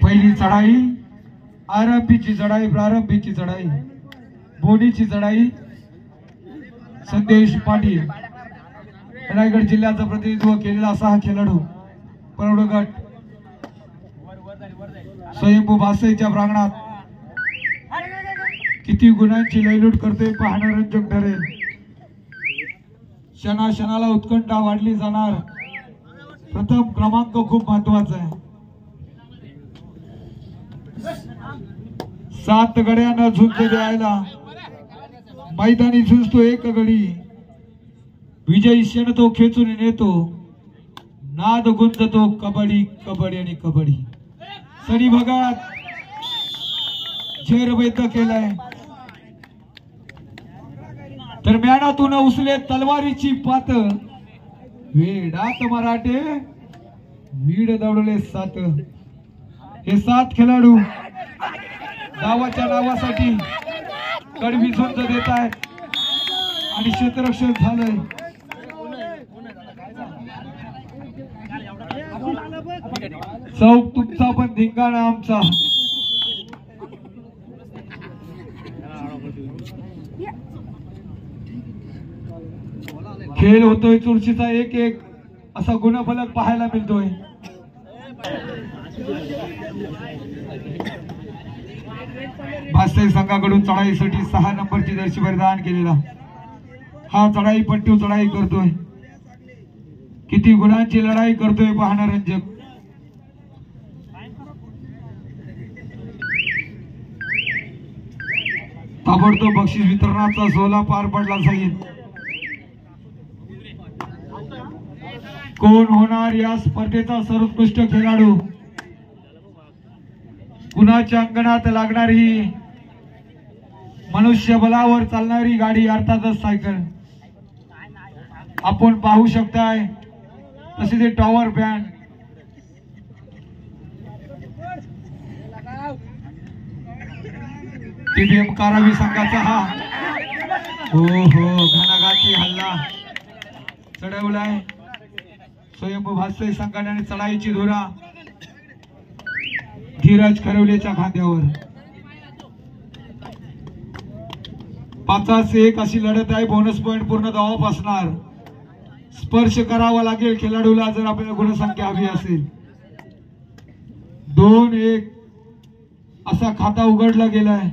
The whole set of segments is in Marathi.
पहिली चढाई आरंभीची चढाई, प्रारंभीची चढाई, बोनीची चढाई संदेश पाटील रायगड जिल्ह्याचं प्रतिनिधित्व केलेला असा हा खेळाडू प्रौढ गट स्वयंभू भासेच्या प्रांगणात किती गुणांची लयलूट करते पाहणं रंजक ठरेल। क्षणाक्षणाला उत्कंठा वाढली जाणार। प्रथम क्रमांक खूप महत्वाचा आहे। 7 गड्यांना झुंज द्यायला मैदानी झुंजतो एक गडी, विजयी क्षण तो खेचून नेतो, नाद गुंजतो कबड्डी कबड्डी आणि कबड्डी। सनी भगत झेरबैत केलाय, दरम्यानातून उसले तलवारीची पात, वेडात मराठे वीड दौडले 7। हे 7 खेळाडू गावाच्या नावासाठी कडवी झुंज देत आहेत आणि क्षेत्ररक्षण झालंय। चौक तुमचा पण धिंगाणा आमचा। खेळ होतोय चुरशीचा एक एक असा गुणफलक पाहायला मिळतोय। भास्ते संघाकडून चढाईसाठी 6 नंबरची जर्सी परिधान केलेला हा चढाई पट्टू चढाई करतोय। किती गुणांची लढाई करतोय पाहणं रंजक। ताबडतोब बक्षीस वितरणाचा सोहळा पार पडला जाईल। कोण होणार या स्पर्धेचा सर्वोत्कृष्ट खेळाडू? कुणाच्या अंगणात लागणारी मनुष्यबळावर चालणारी गाडी अर्थातच सायकल। आपण पाहू शकताय तसे ते टॉवर बँड टीबीएम कारावी संघाचा हा हो घणाघाती हल्ला चढवलाय स्वयंभू भास्ते संघाने। चढाईची धुरा धीरज खरवलेच्या खांद्यावर। 5-1 अशी लढत आहे। बोनस पॉइंट पूर्ण धावा असणार। स्पर्श करावा लागेल खेळाडूला जर आपल्याला गुणसंख्या हवी असेल। 2-1 असा खाता उघडला गेलाय।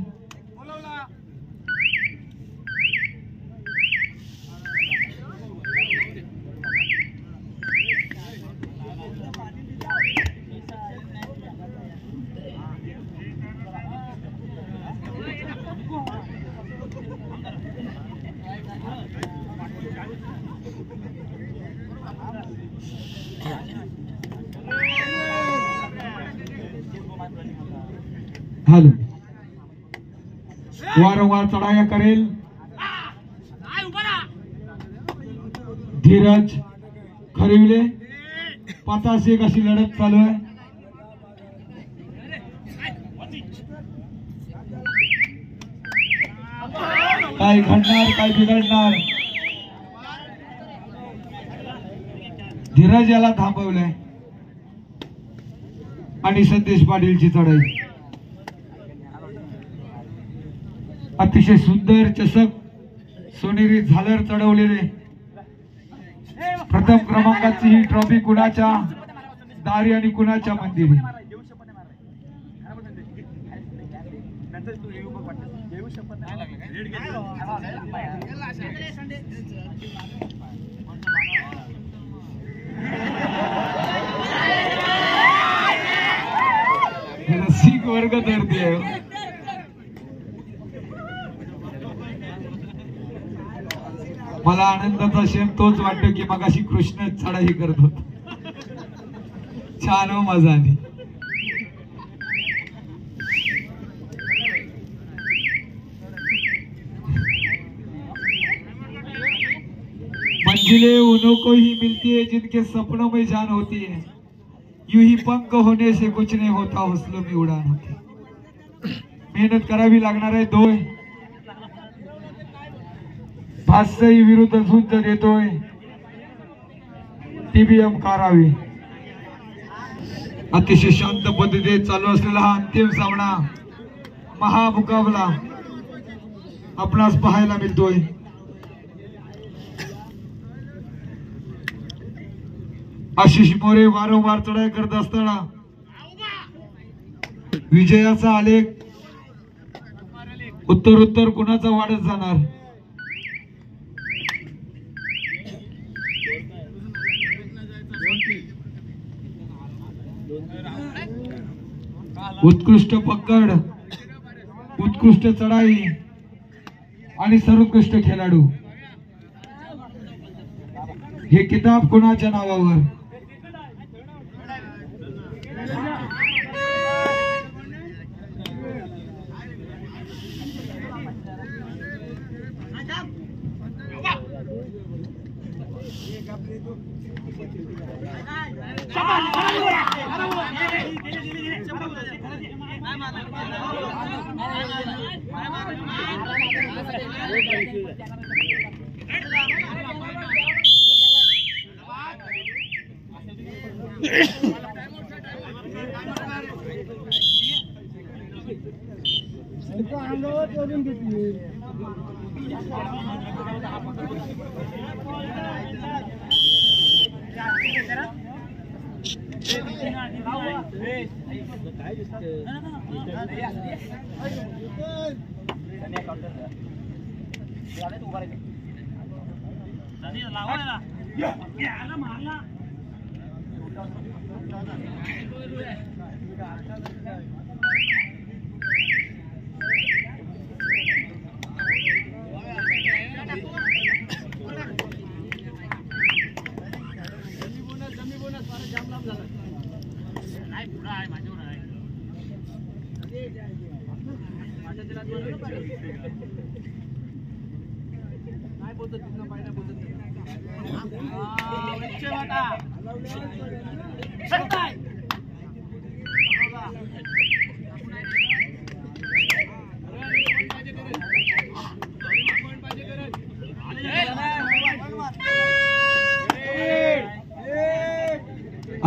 हॅलो वारंवार चढाया करेल धीरज खरिवले। 5-1 अशी लढत चालू आहे। काय घडणार काय बिघडणार? धीरज याला थांबवलंय आणि संदेश पाटीलची चढाई अतिशय सुंदर चषक सोनेरी झालर चढवलेले। प्रथम क्रमांकाची ही ट्रॉफी कुणाच्या दारी आणि कुणाच्या मंदिरी? रसिक वर्ग धरते। मला आनंदाचा क्षण तोच वाटतो की मगाशी कृष्ण चढाई करत होता। छान हो मजा आली। मंजिलें उन्हों को ही मिलती है जिनके सपनों में जान होती है, यूं ही पंख होने से कुछ नहीं होता, हौसलों में उड़ान होती। मेहनत करावी लागणार आहे। 2 भास्ते विरुद्ध झुंज देतोय टीबीएम कारावी। अतिशय शांत पद्धतीने चालू असलेला हा अंतिम सामना, महामुकाबला आपणास पाहायला मिळतोय। आशिष मोरे वारंवार चढाई करत असताना विजयाचा आलेख उत्तरोत्तर कुणाचा वाढत जाणार। उत्कृष्ट पकड, उत्कृष्ट चढाई आणि सर्वोत्कृष्ट खेळाडू, हे किताब कोणाच्या नावावर?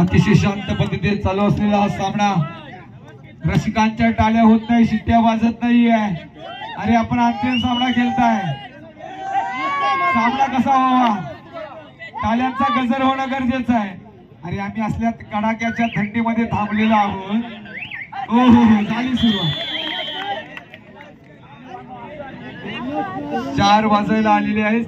अतिशय शांत पद्धतीने चालू असलेला हा सामना, रसिकांच्या टाळ्या होत नाही, शिट्ट्या वाजत नाहीये। अरे आपण अंतिम सामना खेळताय, सामना कसा व्हावा, टाळ्यांचा गजर होणं गरजेचं आहे। अरे आम्ही असल्या कडाक्याच्या थंडीमध्ये थांबलेलो आहोत। हो हो हो, झाली सुरुवात, 4 वाजायला आलेले आहेत।